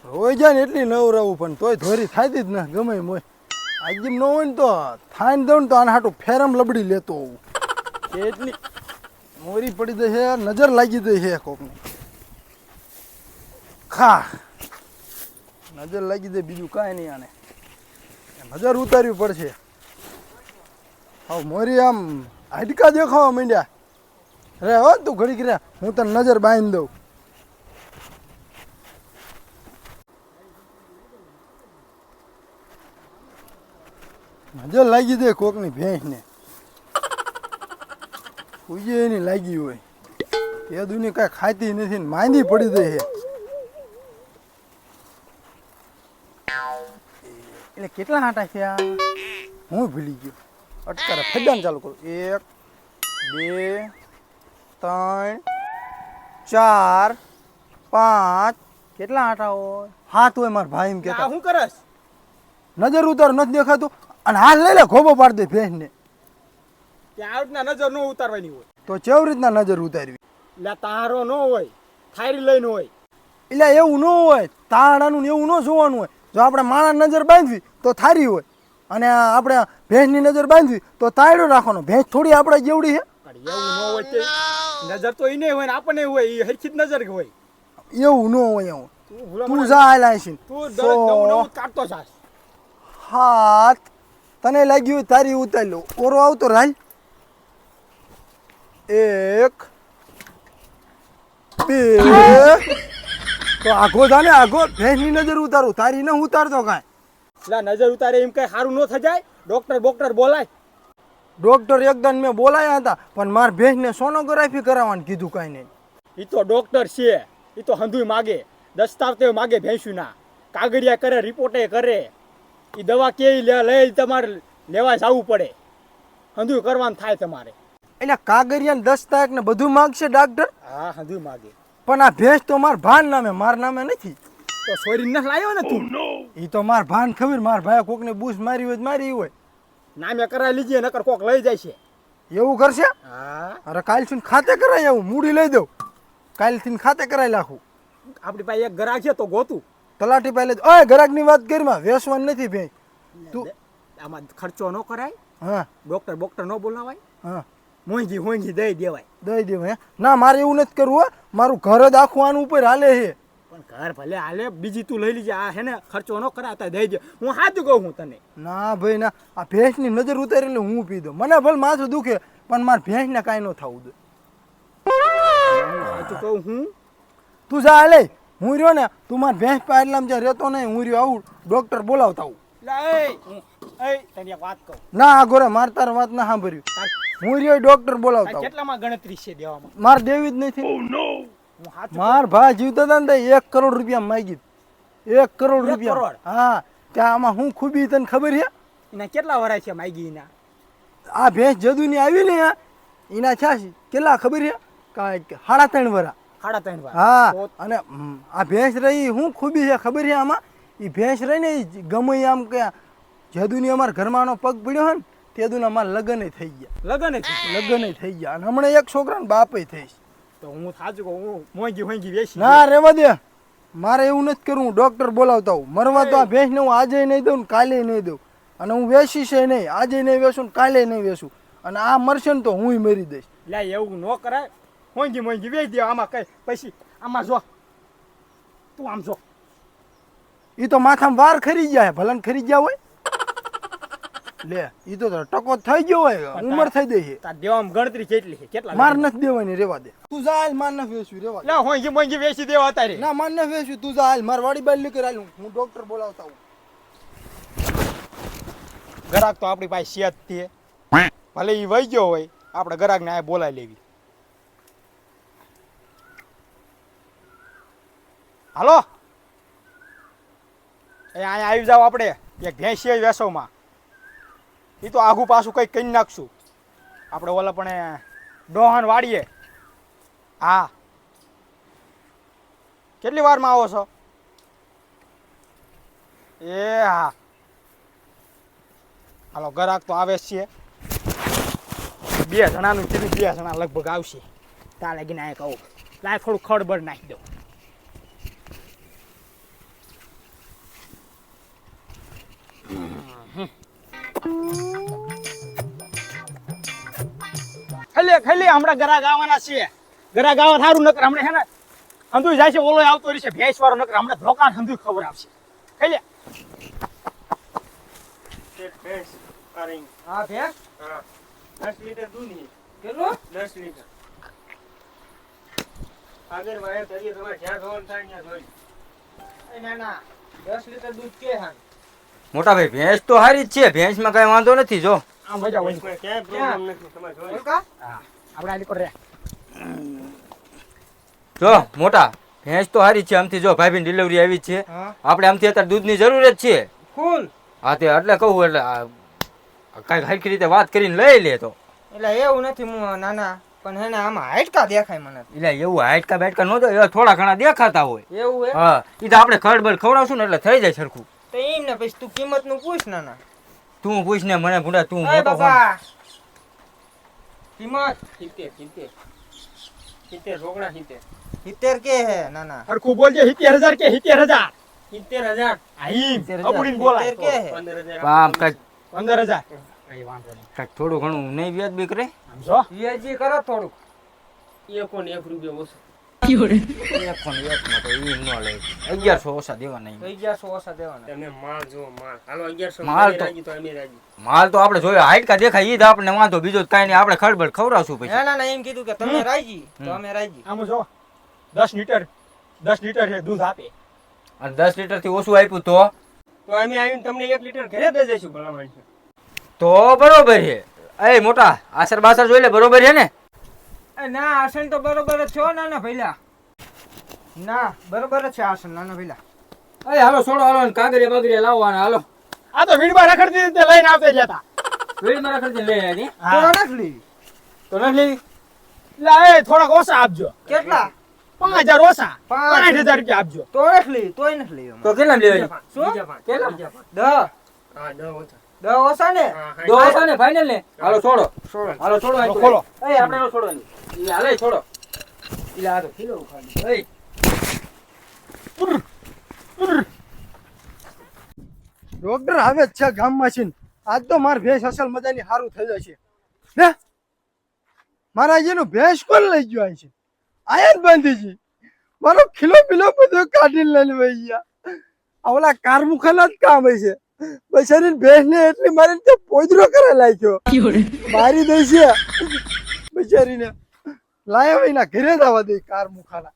રોઈ જાય ને એટલી નવરાવું પણ તોય ધોરી થાય જ ને ગમે એમ હોય. આજે ન હોય ને તો થાઈને દઉં ને તો આને હાટું ફેરમ લબડી લેતો હોઉં. એટલી મોરી પડી દે છે, નજર લાગી દે છે કોકને. ખા નજર લાગી દે, બીજું કાંઈ નહીં. આને નજર ઉતારવી પડશે. હા મોરી આમ હાડકા દેખાવા માંડ્યા. રે હો તું ઘડીક રે, હું તને નજર બાંધી દઉં. નજર લાગી દે કોકની ભેંસને. ઉજે એની લાગી હોય એ દુની કાંઈ ખાતી નથી ને માંદી પડી દે છે. એટલે કેટલા હાટા છે આ? હું ભૂલી ગયો. અટકારે ફેદાન ચાલુ કરું. 1 2 3 4 5 કેટલા હાટા હોય? 7 હોય. મારા ભાઈ એમ કહેતા. શું કરસ? નજર ઉતાર નથી દેખાતું અને હાથ લઈ લે ખોબો પાડી દે ભેંસને. ત્યાં આવટના નજર ન ઉતારવાની હોય તો કેવી રીતના નજર ઉતારવી? એટલે તારો ન હોય, થાયરી લઈને હોય. એટલે એવું ન હોય, તારડાનું ને એવું ન જોવાનું હોય. જો આપણે માણસ નજર બાંધવી તો થારી હોય અને આપણે ભેંસની નજર બાંધવી તો તાયડો રાખવાનો. ભેંસ થોડી આપણે જેવડી છે. એવું ન હોય તે નજર તો એને હોય ને આપણને હોય, એ હરખી જ નજર હોય. એવું ન હોય. એવું તું જા હાલા છે. તું દરરોજ નવું નવું કાઢતો જાસ. હાથ તને લાગ્યું હોય તારી ઉતારી લો. ઓરો આવતો રાજ. 1 2 તો આઘો જાને આઘો. ભેંસની નજર ઉતારું, તારી ન ઉતારતો કાંઈ. એટલે નજર ઉતારે એમ કઈ સારું ન થઈ જાય? ડોક્ટર બોલાય. ડોક્ટર એકદમ મેં બોલાયા હતા પણ માર ભેંસને સોનોગ્રાફી કરાવવાનું કીધું. કાંઈ નહીં. એ તો ડોક્ટર છે, એ તો હંધુય માગે, દસ્તાવેજ માગે, ભેંસુના કાગળિયા કરે, રિપોર્ટે કરે. એ દવા કેવી લઈ તમારે લેવા જવું પડે, હંધુય કરવાનું થાય તમારે. એટલે કાગરિયા દસ્તાવેજ ને બધું માગશે ડાક્ટર? હા હંધુય માગે. પણ આ ભેંસ તો માર ભાન નામે, માર નામે નથી. તો સોરી ન લાવ્યો ને તું? એ તો માર ભાન ખબર. માર ભાઈ કોકને બૂસ મારી હોય તો મારી હોય. નામે કરાવી લીજીએ, નકર કોક લઈ જાય છે. એવું કરશે? હા. અરે કાલથી ખાતે કરાય. આવું મૂડી લઈ દઉં. કાલથી ખાતે કરાવી નાખું. આપણી પાસે એક ગ્રાહક છે તો ગોતું. તલાટી પાસે લઈ. ઓય ગ્રાહકની વાત કરીમાં વેસવાન નથી ભેંસ. તું આમાં ખર્ચો ન કરાય. હા ડોક્ટર ન બોલાવાય. હા મોંઘી દઈ દેવાય. દઈ દેવું હે? ના મારે એવું નથી કરવું. હો મારું ઘર જ આખું આનું ઉપર હાલે છે. પણ ઘર ભલે હાલે, બીજી તું લઈ લીજે. આ હે ને ખર્ચો ન કરાતા દઈ દે. હું સાચું કહું હું તને. ના ભાઈ ના, આ ભેંસની નજર ઉતારી એટલે હું પી દઉં. મને ભલે માથું દુખે પણ મારા ભેંસને કાંઈ ન થવું દે. સાચું કહું હું. તું જા હાલે. હું રહ્યો ને, તું મારા ભેંસ પાસે એટલામાં જ્યાં રહેતો નહીં. હું રહ્યો આવું ડોક્ટર બોલાવતા આવું. તને એક વાત કહું. ના આ ગોરે માર તાર વાત ના સાંભળ્યું. હું રહ્યો ડોક્ટર બોલાવતા આવું. કેટલામાં ગણતરી છે દેવામાં? માર દેવી જ નથી. માર ભાઈ જીવતા હતા ને 1 કરોડ રૂપિયા માગી. 1 કરોડ રૂપિયા. હા ત્યાં આમાં હું ખૂબી તને ખબર છે? એના કેટલા વરાય છે માગી એના? આ ભેંસ જદુની આવી ને એના છાસી કેટલા ખબર છે? કાંઈક 3.5 વરા. 3.5 વાર. હા અને આ ભેંસ રહી હું ખૂબી છે ખબર છે આમાં? એ ભેંસ રહી ને ગમે આમ કે જદુની અમારા ઘરમાં પગ પડ્યો હોય ને તે દુના મારા લગ્ન થઈ ગયા. લગ્ન થઈ ગયા અને હમણાં એક છોકરાને બાપે થઈશ. તો હું સાચું કહું, હું મોંઘી વેચી. ના રેવા દે, મારે એવું નથી કરવું. ડોક્ટર બોલાવતા હું. મરવા તો આ ભેંસને હું આજે નહીં દઉં ને કાલે નહીં દઉં. અને હું વેચીશ નહીં. આજે નહીં વેચું ને કાલે નહીં વેચું. અને આ મરશે ને તો હું મરી દઈશ. લે એવું ન કરાય. મોંઘી વેચી દે. આમાં કઈ પછી આમાં જો તું આમ જો. એ તો માથામાં વાર ખરી ગયા ભલન ખરી ગયા હોય. લે એ તો ટકો થઈ ગયો હોય, ઉંમર થઈ ગઈ છે. તાર દેવામાં ગણતરી કેટલી છે? કેટલા? માર નથી દેવાની, રેવા દે. તું જા હાલ, માર નથી વેચવી, રેવા દે. લે મોંઘી વેચી દેવા તારે. ના માર નથી વેચવી, તું જા હાલ. માર વાડી બાઈ લીકર હાલ, હું ડોક્ટર બોલાવતા હું. ગ્રાહક તો આપણી પાસે છે જ તે. ભલે એ વહી ગયો હોય, આપણે ગ્રાહકને આ બોલાવી લેવી. હાલો એ અહીંયા આવી જાવ. આપણે એક ભેંસ છે વેસવમાં. એ તો આઘું પાછું કંઈક કરી નાખશું આપણે. ઓલા પણ ડોહાન વાળીએ. હા કેટલી વારમાં આવો છો? એ હા હાલો. ગ્રાહક તો આવે જ છે. 2 જણાનું કીધું, 2 જણા લગભગ આવશે. ત્યાં લાગીને અહીંયા કહું લાય થોડું ખડબડ નાખી દઉં. ખાઈ લે હમણાં ગરા ગાવાના છે ગરા ગાવા સારું નકર હમણાં છે ને હંધુય જાય છે ઓલો આવતો રહેશે ભેંસ વાળો નકર હમણાં ધોકાન હંધુય ખબર આવશે ખાઈ લે હા ભેંસ 10 લીટર દૂધ ની કેટલું 10 લીટર આગળ વાયર કરીએ તમારે જ્યાં ધોવાનું થાય ત્યાં ધોઈ એ ના ના 10 લીટર દૂધ કે હા મોટા ભાઈ ભેંસ તો સારી જ છે ભેંસમાં કઈ વાંધો નથી જો આમ મજા હોય કોઈ ક્યાંય પ્રોબ્લેમ નથી તમારે ધોઈ ઓળખા આપણે આ નીકળ રે જો મોટા ભેંસ તો સારી જ છે આમથી જો ભાભીની ડિલિવરી આવી જ છે હા આપણે આમથી અત્યારે દૂધની જરૂર જ છે ફૂલ હા તે એટલે કહું એટલે કઈક હરખી રીતે વાત કરીને લઈ લે તો એટલે એવું નથી હું નાના પણ હેને આમાં હાડકા દેખાય મને એટલે એવું હાઈટકા બેટકા ન જો એવા થોડા ઘણા દેખાતા હોય એવું હે હા એ તો આપણે ખડબડ ખવડાવશું ને એટલે થઈ જાય સરખું તો એમ ને પછી તું કિંમત નું પૂછ નાના તું પૂછ ને મને ભૂંડા તું એ મોટો ફોન બાબા કિંમત 70 રોકડા 70 70 કે હે નાના હરખું બોલજે 70000 કે 70000 70000 આઈમ 70000 અબડીને બોલાય 70 કે હે 15000 આમ કઈક 15000 કઈ વાંધો નહીં કઈક થોડું ઘણું નહીં વ્યાજ બી કરે આમ જો વ્યાજી કરો થોડુંક એકોને 1 રૂપિયા ઓછો એકમાં તો ઈ ન લે 1100 ઓછા દેવાના ઈ. 1100 ઓછા દેવાના તમે માલ જો માલ હાલો 1100 માલ તો- રાજી તો અમે રાજી માલ તો આપણે જોયો હાઈટકા દેખાય ઈ જ આપણે વાંધો બીજો તો કાંઈ નહીં આપણે ખડબડ ખવડાવશું પછી ના ના ના એમ કીધું કે તમે રાજી તો અમે રાજી આમ જો 10 લીટર છે દૂધ આપે અને 10 લીટર થી ઓછું આપ્યું તો તો અમે આવીને તમને 1 લીટર ઘરે દઈ દઈશું ભલામણ છે તો બરોબર છે એ મોટા આસર બાસર જોઈ લે બરોબર છે ને એ ના આસન તો બરોબર જ છો નાના ભઈલા ના બરોબર જ છે આસન નાના ભઈલા એ હાલો છોડો હાલો ને કાગરિયા બાગરિયા લાવવાના હાલો આ તો વીડમાં રખડતી રીતે લઈને આવતે જતા વેડી મારા ખર્ચે લઈ આવી તો નથી લેવી તો નથી લેવી લા એ થોડાક ઓછા આપજો કેટલા 5000 ઓછા 5000 રૂપિયા આપજો તો નથી લેવી તોય નથી લેવી તો કેટલા લેવાની શું? બીજા પાંચ કેટલા? બીજા પાંચ. 10 હા 10 ઓછા 10 ઓછા ને હા દો આવશે ને ફાઇનલ ને હાલો છોડો સોળ હાલો છોડો હાલો, ખોલો. એ આપણે નો છોડો ઈ હાલે છોડો ઈ આ તો કિલો ખાલી એ ડોક્ટર આવે જ છે ગામમાં છે ને. આજ તો માર ભેંસ અસલ મજાની સારું થઈ જશે ને મારા જેનું ભેંસ કોણ લઈ ગયો અહીં છે આયા જ બાંધીજી મારો ખીલો પીલો બધો કાઢીને લઈને વહી ગયા આ ઓલા કાર મુખાના જ કામ હશે બચારી ભેંસ ને એટલી મારી તે પોદરો કરે લાગ્યો મારી દઈ છે બચારીને લાયા હોય ના ઘરે જ આવવા દે કાર મુખાના